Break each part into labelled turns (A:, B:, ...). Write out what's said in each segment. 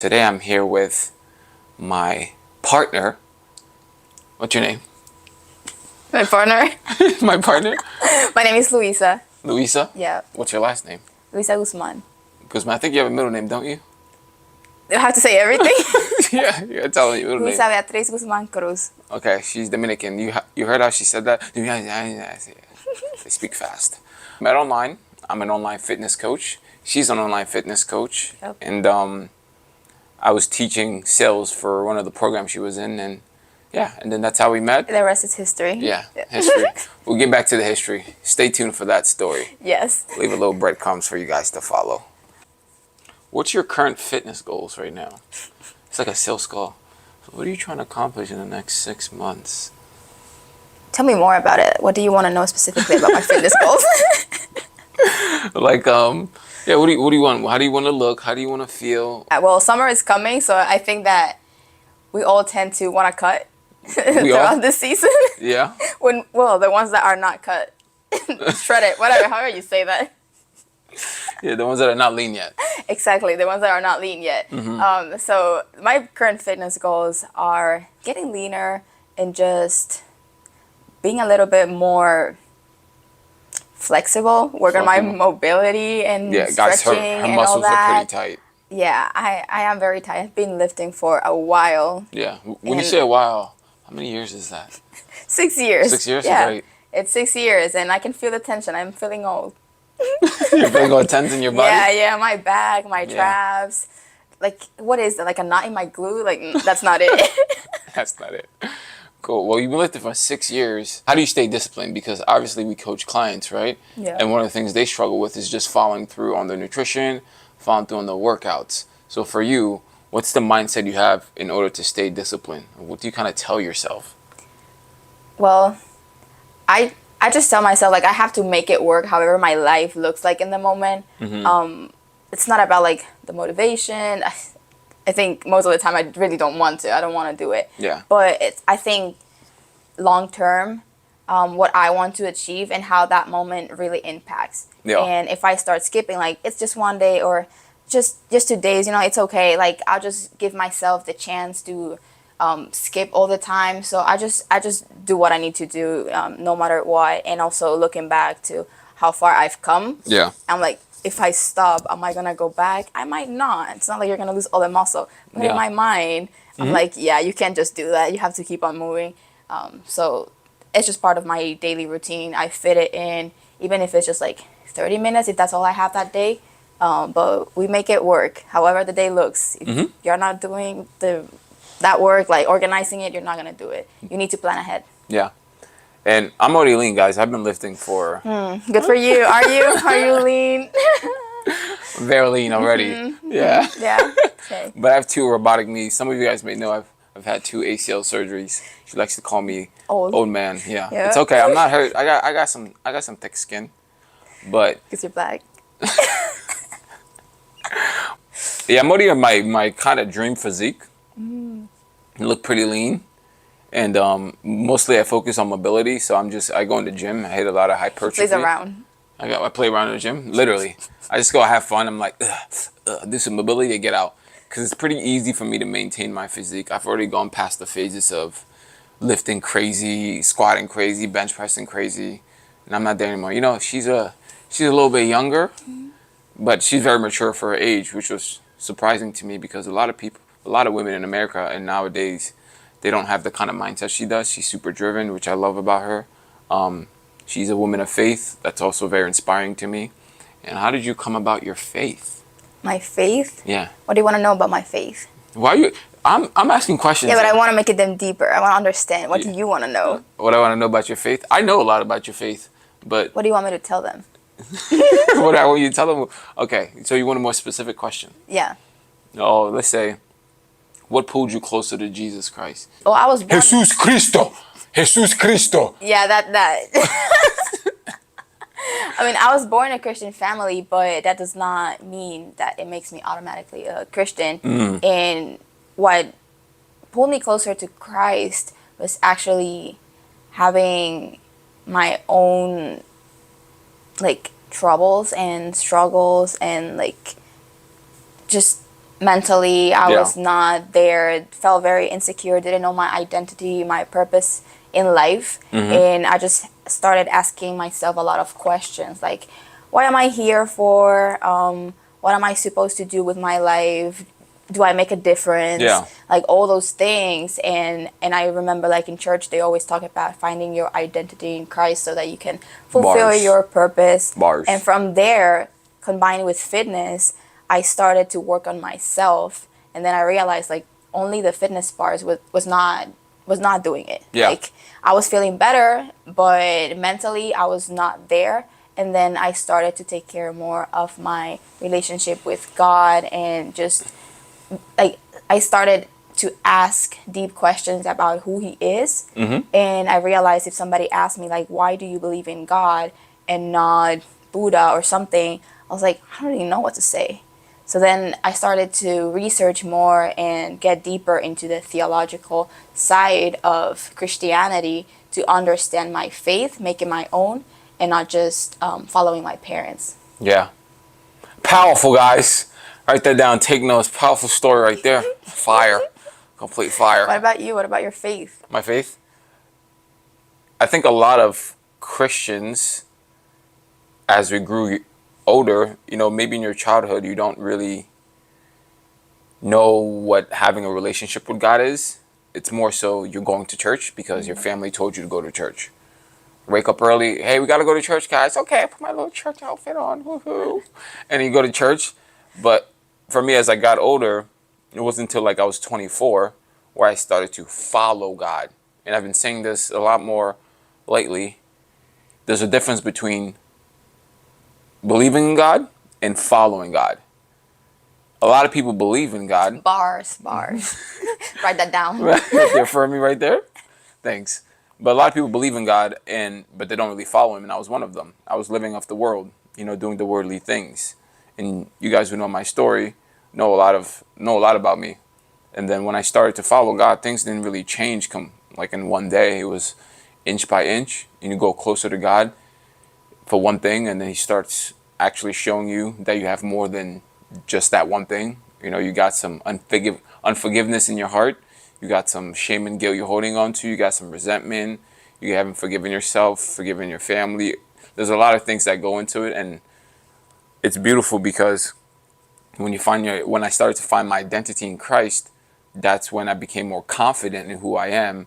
A: Today I'm here with my partner. What's your name?
B: My partner.
A: My partner?
B: My name is Luisa.
A: Luisa?
B: Yeah,
A: What's your last name?
B: Luisa Guzman.
A: Because I think you have a middle name, don't you?
B: You have to say everything.
A: Yeah, you gotta tell me your middle
B: Luisa
A: name.
B: Beatriz Guzman Cruz.
A: Okay, she's Dominican. You heard how she said that? They speak fast. Met online. I'm an online fitness coach. She's an online fitness coach.
B: Yep.
A: And I was teaching sales for one of the programs she was in, and yeah, and then that's how we met.
B: The rest is history.
A: Yeah, history. We'll get back to the history. Stay tuned for that story.
B: Yes.
A: Leave a little breadcrumbs for you guys to follow. What's your current fitness goals right now? It's like a sales call. So what are you trying to accomplish in the next 6 months?
B: Tell me more about it. What do you want to know specifically about my fitness goals?
A: Like, yeah, what do you want? How do you want to look? How do you want to feel?
B: Well, summer is coming, so I think that we all tend to want to cut
A: We all?
B: throughout this season.
A: Yeah?
B: Well, the ones that are not cut, shred it, whatever, however you say that.
A: Yeah, the ones that are not lean yet.
B: Exactly, the ones that are not lean yet. So my current fitness goals are getting leaner and just being a little bit more flexible, work on my
A: Flexible.
B: mobility and
A: Yeah, guys, her
B: stretching and all
A: muscles are
B: that.
A: pretty tight.
B: Yeah, I am very tight. I've been lifting for a while.
A: Yeah. When you
B: And-
A: say a while, how many years is that?
B: 6 years.
A: 6 years?
B: Yeah,
A: Great.
B: it's 6 years, and I can feel the tension. I'm feeling old.
A: You're feeling all tense in your body?
B: Yeah, my back, my
A: Yeah.
B: traps. Like, what is that? Like a knot in my glue? Like, that's not it.
A: That's not it. Cool. Well, you've been lifting for 6 years. How do you stay disciplined? Because obviously we coach clients, right?
B: Yeah.
A: And one of the things they struggle with is just following through on their nutrition, following through on their workouts. So for you, what's the mindset you have in order to stay disciplined? What do you kind of tell yourself?
B: Well, I just tell myself, like, I have to make it work however my life looks like in the moment. It's not about, like, the motivation. I think most of the time I really don't want to. I don't want to do it.
A: Yeah.
B: But I think long term, what I want to achieve and how that moment really impacts.
A: Yeah.
B: And if I start skipping, like, it's just one day or just 2 days, it's okay. Like, I'll just give myself the chance to skip all the time. So I just do what I need to do, no matter what. And also looking back to how far I've come.
A: Yeah.
B: I'm like, if I stop, am I gonna go back? I might not. It's not like you're gonna lose all the muscle. But
A: Yeah.
B: in my mind, I'm like, yeah, you can't just do that. You have to keep on moving. So it's just part of my daily routine. I fit it in, even if it's just like 30 minutes, if that's all I have that day. But we make it work, however the day looks. If you're not doing that work, like organizing it, you're not gonna do it. You need to plan ahead.
A: Yeah. And I'm already lean, guys. I've been lifting for
B: Good for you. Are you lean?
A: very lean already. Yeah.
B: Yeah. Okay.
A: But I have 2 robotic knees. Some of you guys may know I've had 2 ACL surgeries. She likes to call me
B: Old.
A: man. Yeah.
B: Yeah.
A: It's okay. I'm not hurt. I got some thick skin. But
B: Because you're black.
A: yeah, I'm already in my kind of dream physique. I look pretty lean. And mostly I focus on mobility, so I go in the gym. I hit a lot of hypertrophy.
B: Plays around.
A: I play around in the gym, literally. I just go have fun. I'm like, do some mobility to get out. Because it's pretty easy for me to maintain my physique. I've already gone past the phases of lifting crazy, squatting crazy, bench pressing crazy. And I'm not there anymore. She's a little bit younger, but she's very mature for her age, which was surprising to me because a lot of women in America and nowadays, they don't have the kind of mindset she does. She's super driven, which I love about her. She's a woman of faith. That's also very inspiring to me. And how did you come about your faith?
B: My faith?
A: Yeah.
B: What do you want to know about my faith?
A: Why you? I'm asking questions.
B: Yeah, but I want to make it them deeper. I want to understand. What do you want to know?
A: What I want to know about your faith? I know a lot about your faith, but
B: What do you want me to tell them?
A: what I want you to tell them. Okay, so you want a more specific question?
B: Yeah.
A: Oh, let's say, what pulled you closer to Jesus Christ?
B: Well, I was born.
A: Jesus Cristo. Jesus Cristo.
B: Yeah, that. I mean, I was born in a Christian family, but that does not mean that it makes me automatically a Christian. And what pulled me closer to Christ was actually having my own, like, troubles and struggles and, like, just mentally. I
A: Yeah.
B: was not there, felt very insecure, didn't know my identity, my purpose in life. And I just started asking myself a lot of questions like, what am I here for? What am I supposed to do with my life? Do I make a difference?
A: Yeah.
B: Like all those things. And I remember like in church they always talk about finding your identity in Christ so that you can fulfill
A: Bars.
B: your purpose.
A: Bars.
B: And from there, combined with fitness, I started to work on myself, and then I realized like only the fitness bars was not doing it.
A: Yeah.
B: Like I was feeling better, but mentally I was not there. And then I started to take care more of my relationship with God, and just like I started to ask deep questions about who he is. And I realized if somebody asked me like, why do you believe in God and not Buddha or something, I was like, I don't really know what to say. So then I started to research more and get deeper into the theological side of Christianity to understand my faith, make it my own, and not just following my parents.
A: Yeah. Powerful, guys. Write that down. Take notes. Powerful story right there. Fire. Complete fire.
B: What about you? What about your faith?
A: My faith? I think a lot of Christians, as we grew older, maybe in your childhood, you don't really know what having a relationship with God is. It's more so you're going to church because your family told you to go to church. Wake up early. Hey, we got to go to church, guys. Okay, I put my little church outfit on. Woohoo. And you go to church. But for me, as I got older, it wasn't until like I was 24 where I started to follow God. And I've been saying this a lot more lately. There's a difference between believing in God and following God. A lot of people believe in God.
B: Bars. Write that down.
A: They affirm me right there. Thanks. But a lot of people believe in God, but they don't really follow him, and I was one of them. I was living off the world, doing the worldly things. And you guys who know my story know a lot about me. And then when I started to follow God, things didn't really change like in one day. It was inch by inch, and you go closer to God for one thing, and then he starts actually showing you that you have more than just that one thing. You got some unforgiveness in your heart. You got some shame and guilt you're holding on to. You got some resentment. You haven't forgiven yourself, forgiven your family. There's a lot of things that go into it, and it's beautiful because when I started to find my identity in Christ, that's when I became more confident in who I am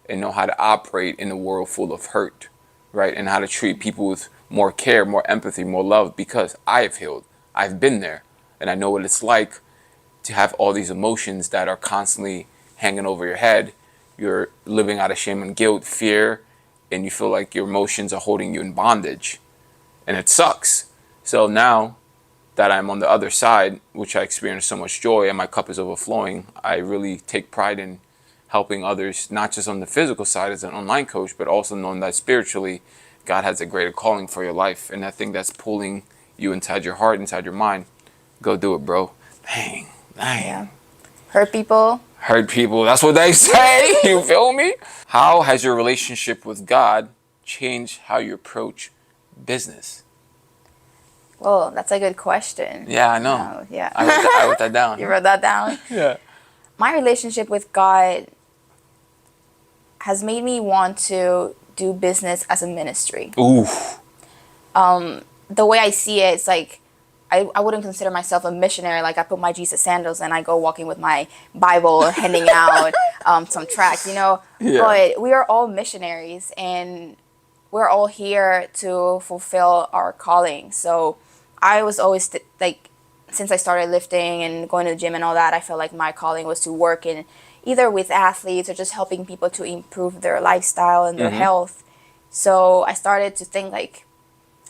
A: and know how to operate in a world full of hurt, right? And how to treat people with more care, more empathy, more love, because I have healed. I've been there, and I know what it's like to have all these emotions that are constantly hanging over your head. You're living out of shame and guilt, fear, and you feel like your emotions are holding you in bondage, and it sucks. So now that I'm on the other side, which I experience so much joy and my cup is overflowing, I really take pride in helping others, not just on the physical side as an online coach, but also knowing that spiritually, God has a greater calling for your life. And I think that's pulling you inside your heart, inside your mind. Go do it, bro. Dang.
B: Yeah. Hurt people.
A: Hurt people. That's what they say. You feel me? How has your relationship with God changed how you approach business?
B: Well, that's a good question.
A: Yeah, I know.
B: Yeah.
A: I wrote that down.
B: You wrote that down?
A: Yeah.
B: My relationship with God has made me want to do business as a ministry.
A: Ooh.
B: The way I see it, it's like I wouldn't consider myself a missionary. Like I put my Jesus sandals and I go walking with my Bible, handing out some tracts,
A: Yeah.
B: But we are all missionaries, and we're all here to fulfill our calling. So I was always since I started lifting and going to the gym and all that, I felt like my calling was to work in either with athletes or just helping people to improve their lifestyle and their health. So I started to think like,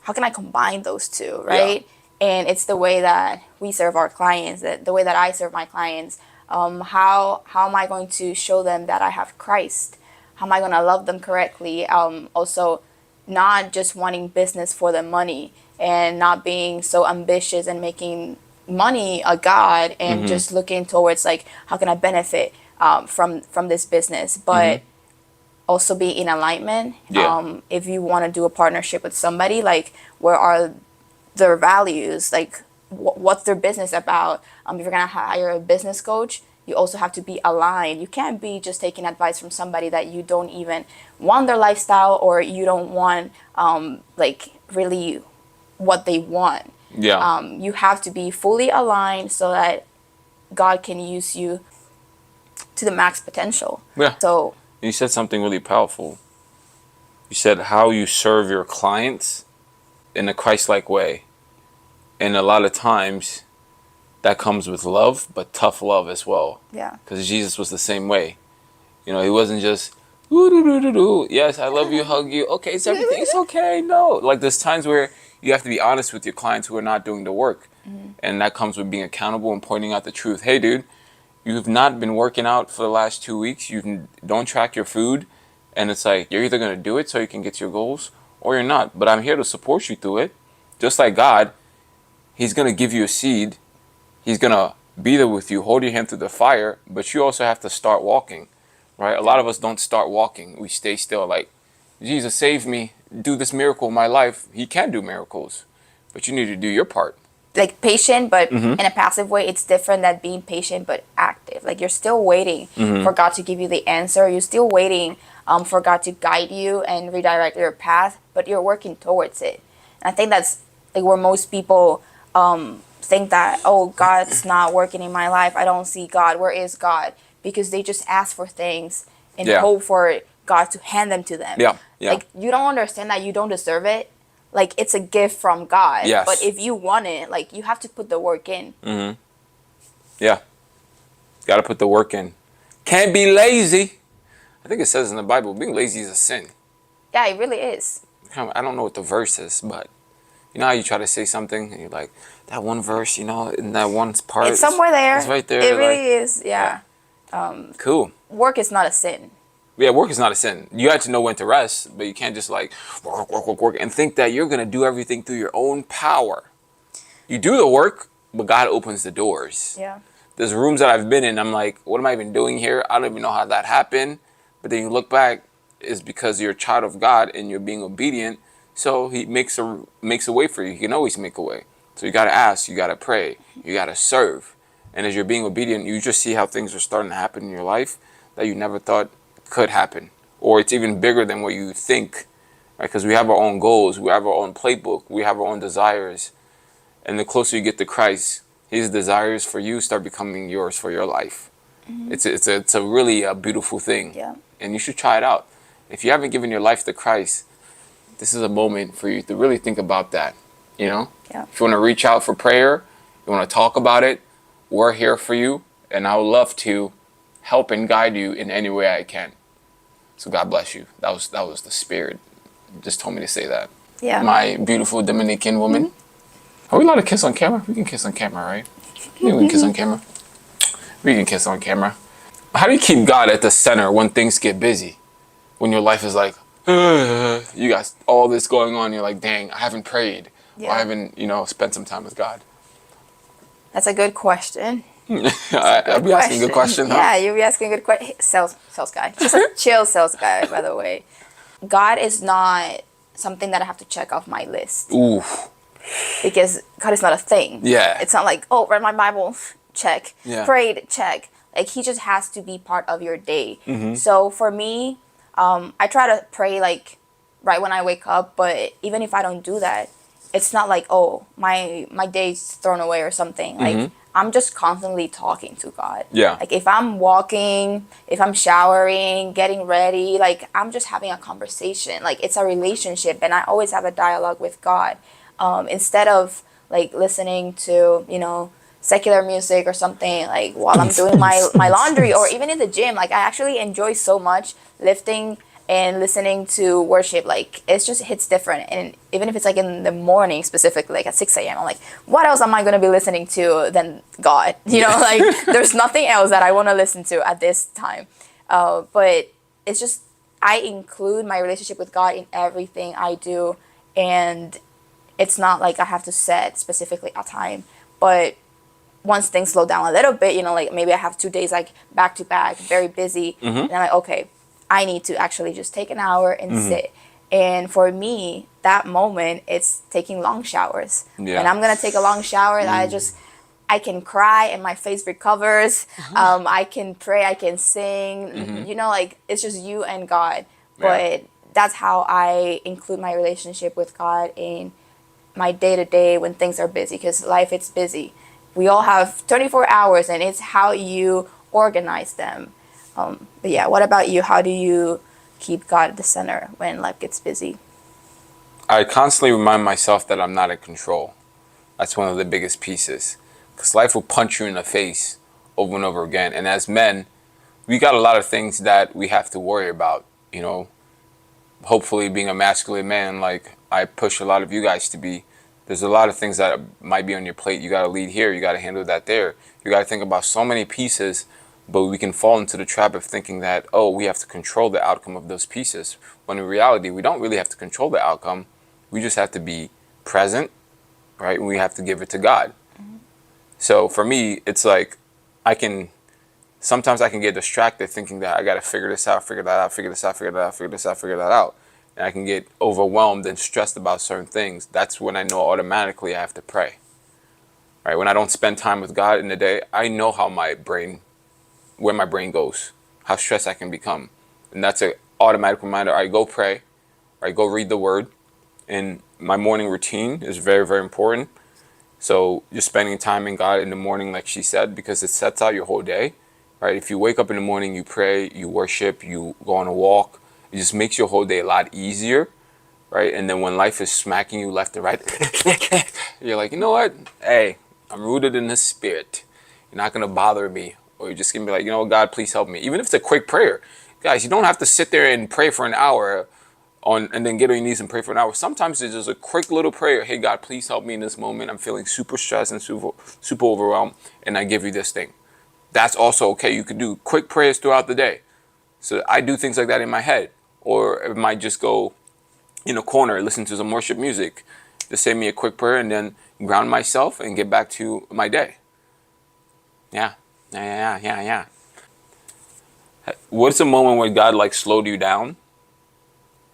B: how can I combine those two, right? Yeah. And it's the way that we serve our clients, the way that I serve my clients. How am I going to show them that I have Christ? How am I going to love them correctly? Also, not just wanting business for the money and not being so ambitious and making money a god and just looking towards like, how can I benefit from this business? But also be in alignment.
A: Yeah.
B: If you want to do a partnership with somebody, like where are their values? Like what's their business about. If you're gonna hire a business coach, you also have to be aligned. You can't be just taking advice from somebody that you don't even want their lifestyle, or you don't want like really what they want.
A: Yeah.
B: You have to be fully aligned so that God can use you to the max potential.
A: Yeah.
B: So
A: You said something really powerful. You said how you serve your clients in a Christ-like way. And a lot of times that comes with love, but tough love as well.
B: yeah,
A: Because Jesus was the same way. You know, he wasn't just, ooh, doo, doo, doo, doo. Yes, I love you, hug you. Okay, it's everything. It's okay. No. Like, there's times where you have to be honest with your clients who are not doing the work. And that comes with being accountable and pointing out the truth. Hey, dude, you've not been working out for the last 2 weeks. Don't track your food. And it's like, you're either going to do it so you can get to your goals, or you're not. But I'm here to support you through it. Just like God, he's going to give you a seed. He's going to be there with you, hold your hand through the fire. But you also have to start walking, right? A lot of us don't start walking. We stay still like, Jesus, save me. Do this miracle in my life. He can do miracles. But you need to do your part.
B: like patient, but in a passive way. It's different than being patient but active. Like you're still waiting for God to give you the answer. You're still waiting for God to guide you and redirect your path, but you're working towards it. And I think that's like where most people think that, oh, God's not working in my life. I don't see God. Where is God? Because they just ask for things and hope for God to hand them to them.
A: Yeah, yeah.
B: Like you don't understand that you don't deserve it. Like it's a gift from God.
A: Yes.
B: But if you want it, like you have to put the work in.
A: Yeah. Got to put the work in. Can't be lazy. I think it says in the Bible, being lazy is a sin.
B: Yeah, it really is.
A: I don't know what the verse is, but you know how you try to say something and you're like, that one verse, you know, in that one part.
B: It's somewhere there.
A: It's right there.
B: It really is. Yeah.
A: Cool.
B: Work is not a sin.
A: Yeah, work is not a sin. You have to know when to rest, but you can't just like work, and think that you're going to do everything through your own power. You do the work, but God opens the doors.
B: Yeah.
A: There's rooms that I've been in, I'm like, what am I even doing here? I don't even know how that happened. But then you look back, it's because you're a child of God and you're being obedient. So he makes a way for you. He can always make a way. So you got to ask, you got to pray, you got to serve. And as you're being obedient, you just see how things are starting to happen in your life that you never thought could happen. Or it's even bigger than what you think. Right? Because we have our own goals, we have our own playbook, we have our own desires. And the closer you get to Christ, his desires for you start becoming yours for your life. It's a really beautiful thing.
B: Yeah.
A: And you should try it out. If you haven't given your life to Christ, this is a moment for you to really think about that. You know?
B: Yeah.
A: If you want to reach out for prayer, you want to talk about it, we're here for you. And I would love to help and guide you in any way I can. So God bless you. That was the Spirit. Just told me to say that.
B: Yeah.
A: My beautiful Dominican woman. Are we allowed to kiss on camera? We can kiss on camera, right? Yeah, we can kiss on camera. We can kiss on camera. How do you keep God at the center when things get busy? When your life is like, you got all this going on. You're like, dang, I haven't prayed.
B: Yeah.
A: Or I haven't, spent some time with God.
B: That's a good question.
A: I'll be asking a good question, huh?
B: Yeah, you'll be asking a good question. Sales guy. Just a chill sales guy, by the way. God is not something that I have to check off my list.
A: Ooh.
B: Because God is not a thing.
A: Yeah.
B: It's not like, oh, read my Bible, check.
A: Yeah.
B: Prayed, check. Like, he just has to be part of your day. So for me, I try to pray, like, right when I wake up. But even if I don't do that, it's not like, oh, my day's thrown away or something. Like, I'm just constantly talking to God.
A: Yeah.
B: Like, if I'm walking, if I'm showering, getting ready, like, I'm just having a conversation. Like, it's a relationship. And I always have a dialogue with God. Instead of, like, listening to, secular music or something, like, while I'm doing my laundry or even in the gym. Like, I actually enjoy so much lifting and listening to worship. Like, it just hits different. And even if it's like in the morning, specifically like at 6 a.m., I'm like, what else am I going to be listening to than God? Like, there's nothing else that I want to listen to at this time. But it's just, I include my relationship with God in everything I do. And it's not like I have to set specifically a time. But once things slow down a little bit, like maybe I have 2 days like back to back, very busy. And I'm like, okay, I need to actually just take an hour and sit. And for me, that moment, it's taking long showers.
A: Yeah.
B: And I'm gonna take a long shower that I can cry and my face recovers. I can pray, I can sing. You know, like it's just you and God. But that's how I include my relationship with God in my day to day when things are busy, because life it's busy. We all have 24 hours, and it's how you organize them. But yeah, what about you? How do you keep God at the center when life gets busy?
A: I constantly remind myself that I'm not in control. That's one of the biggest pieces. Because life will punch you in the face over and over again. And as men, we got a lot of things that we have to worry about. You know, hopefully being a masculine man, like I push a lot of you guys to be, there's a lot of things that might be on your plate. You got to lead here. You got to handle that there. You got to think about so many pieces, but we can fall into the trap of thinking that, oh, we have to control the outcome of those pieces. When in reality, we don't really have to control the outcome. We just have to be present, right? And we have to give it to God. So for me, it's like sometimes I can get distracted thinking that I got to figure this out, figure that out, figure this out, figure that out, figure this out, figure that out. And I can get overwhelmed and stressed about certain things. That's when I know automatically I have to pray. Right? When I don't spend time with God in the day, I know where my brain goes, how stressed I can become. And that's an automatic reminder. I go pray, or I go read the word. And my morning routine is very, very important. So just spending time in God in the morning, like she said, because it sets out your whole day, right? If you wake up in the morning, you pray, you worship, you go on a walk, it just makes your whole day a lot easier, right? And then when life is smacking you left and right, you're like, you know what? Hey, I'm rooted in the Spirit. You're not going to bother me. Or you're just going to be like, you know what, God, please help me. Even if it's a quick prayer. Guys, you don't have to sit there and pray for an hour and then get on your knees and pray for an hour. Sometimes it's just a quick little prayer. Hey, God, please help me in this moment. I'm feeling super stressed and super overwhelmed, and I give you this thing. That's also okay. You could do quick prayers throughout the day. So I do things like that in my head. Or it might just go in a corner, listen to some worship music, just say me a quick prayer, and then ground myself and get back to my day. Yeah. What's a moment when God like slowed you down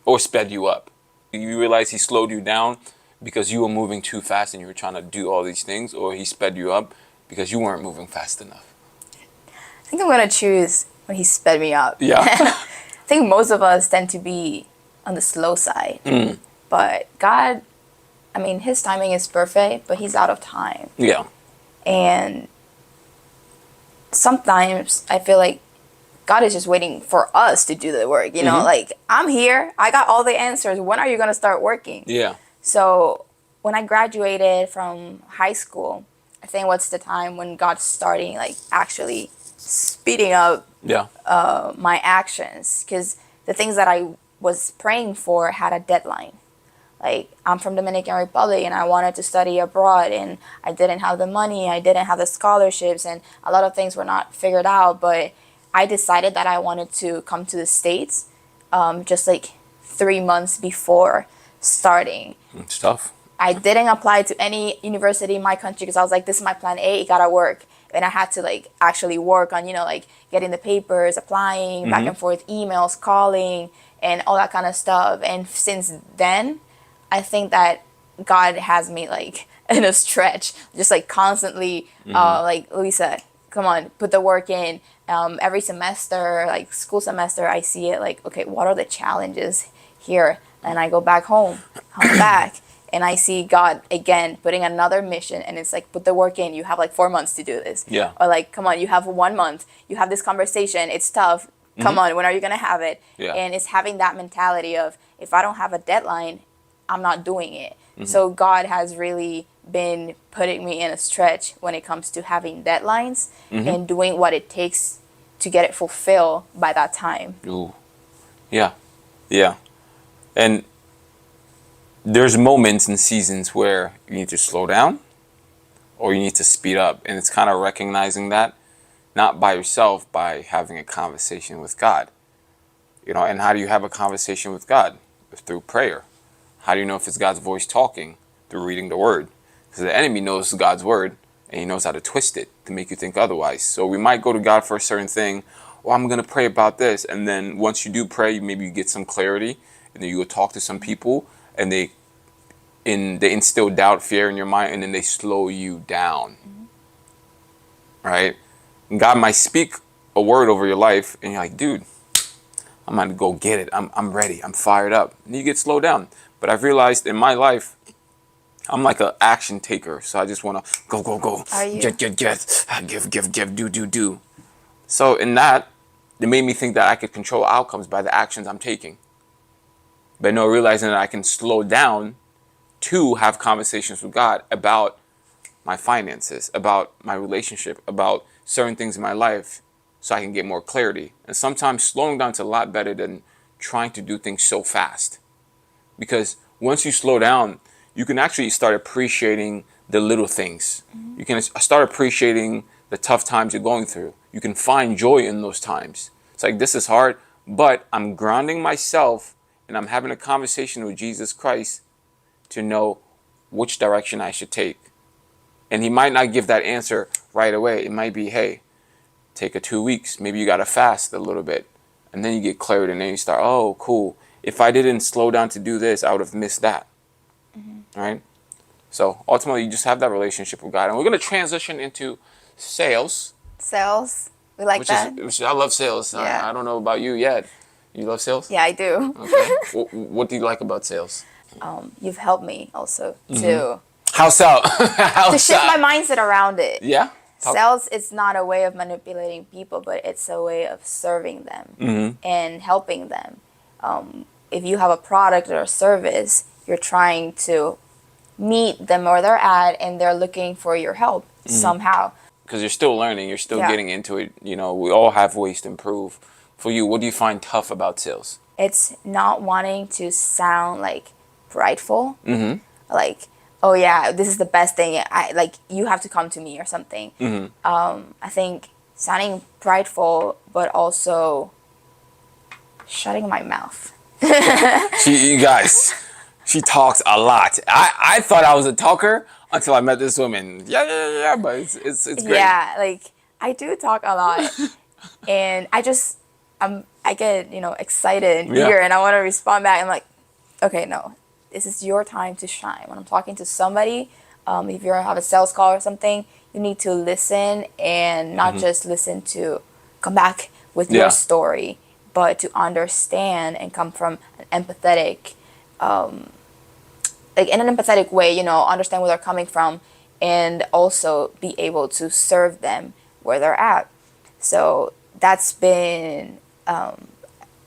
A: or sped you up? You realize he slowed you down because you were moving too fast and you were trying to do all these things, or he sped you up because you weren't moving fast enough?
B: I think I'm gonna choose when he sped me up.
A: Yeah.
B: I think most of us tend to be on the slow side. But God, I mean, his timing is perfect, but he's out of time.
A: Yeah.
B: And sometimes I feel like God is just waiting for us to do the work. You know, like, I'm here, I got all the answers. When are you going to start working?
A: Yeah.
B: So when I graduated from high school, I think what's the time when God's starting, like, actually speeding up
A: Yeah.
B: my actions. Because the things that I was praying for had a deadline. Like, I'm from Dominican Republic and I wanted to study abroad, and I didn't have the money, I didn't have the scholarships, and a lot of things were not figured out. But I decided that I wanted to come to the States just like 3 months before starting.
A: It's tough.
B: I didn't apply to any university in my country because I was like, this is my plan A, it gotta work. And I had to like actually work on, you know, like getting the papers, applying, back and forth emails, calling, and all that kind of stuff. And since then, I think that God has me like in a stretch, just like constantly, like Luisa, come on, put the work in. Every semester, like school semester, I see it like, okay, what are the challenges here? And I go back home, come back, and I see God again putting another mission, and it's like, put the work in. You have like 4 months to do this.
A: Yeah.
B: Or like, come on, you have 1 month. You have this conversation. It's tough. Come on, when are you gonna have it?
A: Yeah.
B: And it's having that mentality of, if I don't have a deadline, I'm not doing it. So God has really been putting me in a stretch when it comes to having deadlines and doing what it takes to get it fulfilled by that time.
A: Ooh. Yeah. Yeah. And there's moments and seasons where you need to slow down or you need to speed up. And it's kind of recognizing that, not by yourself, by having a conversation with God. You know, and how do you have a conversation with God? Through prayer. How do you know if it's God's voice talking? Through reading the word. Because the enemy knows God's word and he knows how to twist it to make you think otherwise. So we might go to God for a certain thing. Oh, I'm going to pray about this. And then once you do pray, maybe you get some clarity. and then you go talk to some people, and they instill doubt, fear in your mind, and then they slow you down. Right? And God might speak a word over your life, and you're like, dude, I'm gonna go get it. I'm ready. I'm fired up. And you get slowed down. But I've realized in my life, I'm like an action taker. So I just wanna go, go, go.
B: Are you?
A: Get, give, do. So in that, it made me think that I could control outcomes by the actions I'm taking. But no, realizing that I can slow down to have conversations with God about my finances, about my relationship, about certain things in my life, so I can get more clarity. And sometimes slowing down is a lot better than trying to do things so fast. Because once you slow down, you can actually start appreciating the little things. You can start appreciating the tough times you're going through. You can find joy in those times. It's like, this is hard, but I'm grounding myself and I'm having a conversation with Jesus Christ to know which direction I should take. And he might not give that answer right away. It might be, hey, take 2 weeks. Maybe you got to fast a little bit. And then you get clarity and then you start, oh, cool. If I didn't slow down to do this, I would have missed that. Right? So ultimately, you just have that relationship with God. And we're going to transition into sales.
B: Sales. We like that.
A: I love sales.
B: Yeah.
A: I don't know about you yet. You love sales?
B: Yeah, I do.
A: Okay. What do you like about sales?
B: You've helped me also to
A: How so?
B: to shift my mindset around it.
A: Yeah?
B: Sales is not a way of manipulating people, but it's a way of serving them and helping them. If you have a product or a service, you're trying to meet them where they're at, and they're looking for your help somehow.
A: Because you're still learning, you're still
B: Yeah.
A: getting into it. You know, we all have ways to improve. For you, what do you find tough about sales?
B: It's not wanting to sound like prideful, like, oh yeah, this is the best thing. You have to come to me or something. I think sounding prideful, but also shutting my mouth.
A: You guys, she talks a lot. I thought I was a talker until I met this woman. Yeah, but it's great.
B: Yeah, like I do talk a lot, and I get excited and eager, and I want to respond back. I'm like, okay, no, this is your time to shine. When I'm talking to somebody, if you have a sales call or something, you need to listen and not just listen to come back with your story, but to understand and come from an empathetic, like in an empathetic way, understand where they're coming from, and also be able to serve them where they're at. So that's been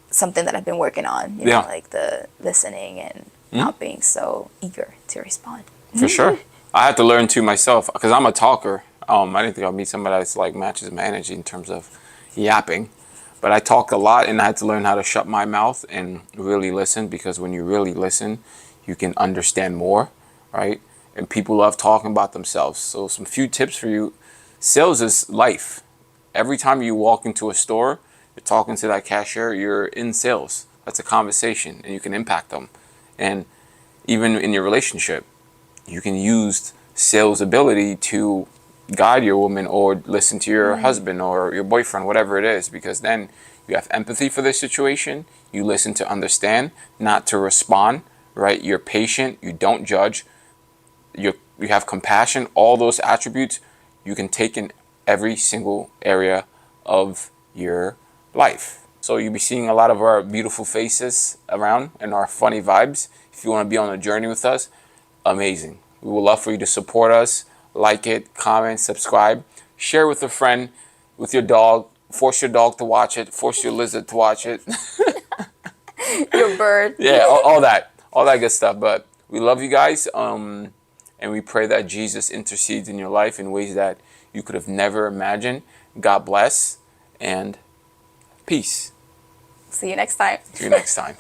B: something that I've been working on, like the listening and not being so eager to respond.
A: For sure. I had to learn to myself, because I'm a talker. I didn't think I'd meet somebody that's like matches my energy in terms of yapping. But I talk a lot, and I had to learn how to shut my mouth and really listen, because when you really listen, you can understand more, right? And people love talking about themselves. So some few tips for you. Sales is life. Every time you walk into a store, you're talking to that cashier, you're in sales. That's a conversation, and you can impact them. And even in your relationship, you can use sales ability to guide your woman or listen to your husband or your boyfriend, whatever it is, because then you have empathy for the situation. You listen to understand, not to respond, right? You're patient. You don't judge. You have compassion. All those attributes you can take in every single area of your life. So you'll be seeing a lot of our beautiful faces around and our funny vibes. If you want to be on a journey with us, amazing. We would love for you to support us. Like it, comment, subscribe, share with a friend, with your dog. Force your dog to watch it. Force your lizard to watch it.
B: Your bird.
A: Yeah, all that good stuff. But we love you guys, and we pray that Jesus intercedes in your life in ways that you could have never imagined. God bless, and peace.
B: See you next time.
A: See you next time.